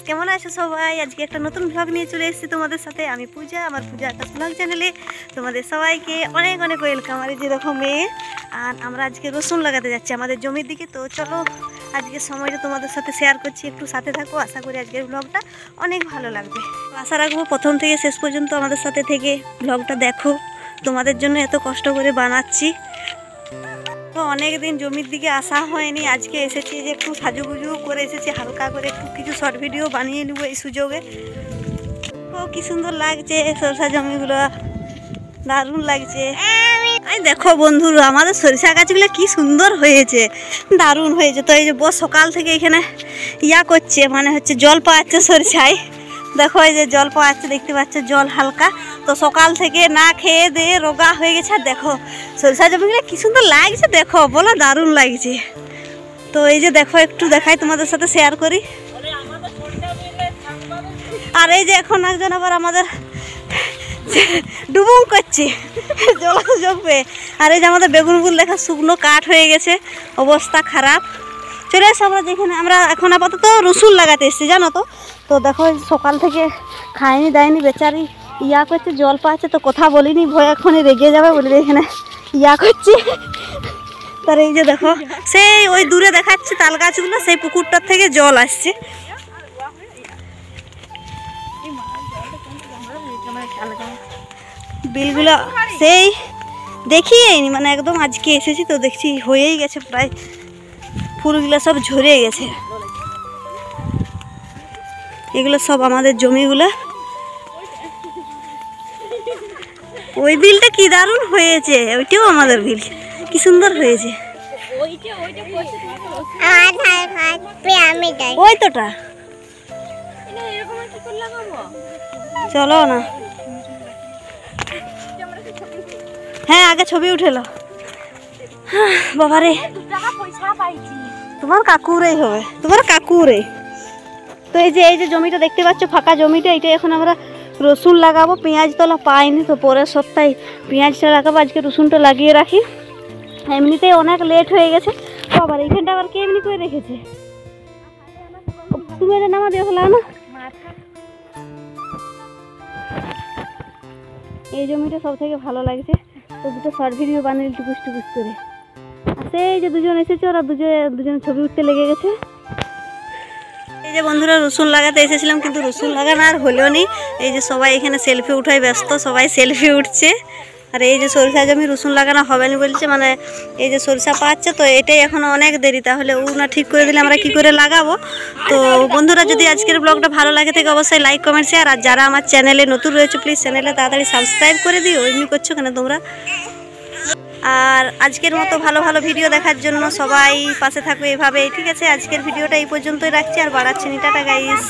কেমন আছো সবাই? আজকে একটা নতুন ব্লগ নিয়ে চলে এসেছি তোমাদের সাথে। আমি পূজা, আমার পূজা আকাশ ব্লগ চ্যানেলে তোমাদের সবাইকে অনেক অনেক ওয়েলকাম। আর যেরকম মেয়ে, আর আমরা আজকে রসুন লাগাতে যাচ্ছি আমাদের জমির দিকে। তো চলো আজকের সময়টা তোমাদের সাথে শেয়ার করছি, একটু সাথে থাকো। আশা করি আজকের ব্লগটা অনেক ভালো লাগবে। আশা রাখবো প্রথম থেকে শেষ পর্যন্ত আমাদের সাথে থেকে ব্লগটা দেখো। তোমাদের জন্য এত কষ্ট করে বানাচ্ছি, তো অনেক দিন জমির দিকে আসা হয়নি। আজকে এসেছি, যে একটু সাজুগুজু করে এসেছি, হালকা করে একটু কিছু শর্ট ভিডিও বানিয়ে নেব এই সুযোগে। তো কি সুন্দর লাগছে সরষা জমিগুলো, দারুণ লাগছে। এই দেখো বন্ধুরা, আমাদের সরিষা গাছগুলো কি সুন্দর হয়েছে, দারুণ হয়েছে। তো এই যে বস সকাল থেকে এখানে করছে, মানে হচ্ছে জল পাওয়াচ্ছে সরিষায়। দেখো এই যে জল পাওয়াচ্ছে, দেখতে পাচ্ছ জল হালকা। তো সকাল থেকে না খেয়ে দিয়ে রোগা হয়ে গেছে। আর দেখো সরিষা জমিগুলো কি সুন্দর লাগছে, দেখো বলো, দারুণ লাগছে। তো এই যে দেখো, একটু দেখাই তোমাদের সাথে শেয়ার করি। আর এই যে এখন একজন আবার আমাদের ডুবুং করছে জল জমবে। আর এই যে আমাদের বেগুনগুলো দেখা শুকনো কাঠ হয়ে গেছে, অবস্থা খারাপ। চলে এসে আমরা যেখানে আমরা এখন আপাতত রসুন লাগাতে এসেছি, জানো তো। তো দেখো সকাল থেকে খায়নি দেয়নি বেচারি, করছে, জল পাচ্ছে। তো কথা বলিনি, ভয় এখনই রেগে যাবে বলে এখানে করছি। তার এই যে দেখো, সেই ওই দূরে দেখাচ্ছে তাল গাছগুলো, সেই পুকুরটার থেকে জল আসছে। বিলগুলো সেই দেখিয়েইনি, মানে একদম আজকে এসেছি তো দেখছি হয়েই গেছে, প্রায় ফুলগুলো সব ঝরে গেছে। এগুলো সব আমাদের জমিগুলো। ওই বিলটা কি দারুণ হয়েছে, ওইটাও আমাদের বিল, কি সুন্দর হয়েছে। ওই তোটা চলো না, হ্যাঁ আগে ছবি উঠেলো। বাবারে, তোমার কাকুরেই হবে, তোমার কাকুরে। তো এই যে জমিটা দেখতে পাচ্ছ, ফাঁকা জমিটা, এটা এখন আমরা রসুন লাগাবো। পেঁয়াজ তোলা পাইনি, তো পরের সপ্তাহে পেঁয়াজটা লাগাবো। আজকে রসুনটা লাগিয়ে রাখি, এমনিতেই অনেক লেট হয়ে গেছে। আবার এইখানটা আবার কে এমনি করে রেখেছে, তুমি এটা নামা দিয়ে ফেলা না। এই জমিটা সব থেকে ভালো লাগছে। তো দুটো শর্ট ভিডিও বানিয়ে টুকুস টুকুস করে। আর সেই যে দুজন এসেছে, ওরা দুজন ছবি উঠতে লেগে গেছে। এই যে বন্ধুরা, রসুন লাগাতে এসেছিলাম, কিন্তু রসুন লাগানো আর হলো নি। এই যে সবাই এখানে সেলফি উঠাই ব্যস্ত, সবাই সেলফি উঠছে। আর এই যে সরিষা জমি রসুন লাগানো হবে না বলছে, মানে এই যে সরিষা পাচ্ছে, তো এটাই এখন অনেক দেরি। তাহলে না ঠিক করে দিলে আমরা কি করে লাগাবো। তো বন্ধুরা, যদি আজকের ব্লগটা ভালো লাগে থাকে অবশ্যই লাইক কমেন্ট শেয়ার। আর যারা আমার চ্যানেলে নতুন রয়েছে প্লিজ চ্যানেলে তাড়াতাড়ি সাবস্ক্রাইব করে দিও। এমনি করছো কেন তোমরা? আর আজকের মতো ভালো ভালো ভিডিও দেখার জন্য সবাই পাশে থাকবে এভাবে, ঠিক আছে। আজকের ভিডিওটা এই পর্যন্তই রাখছি, আর বাড়াচ্ছি না। Tata guys.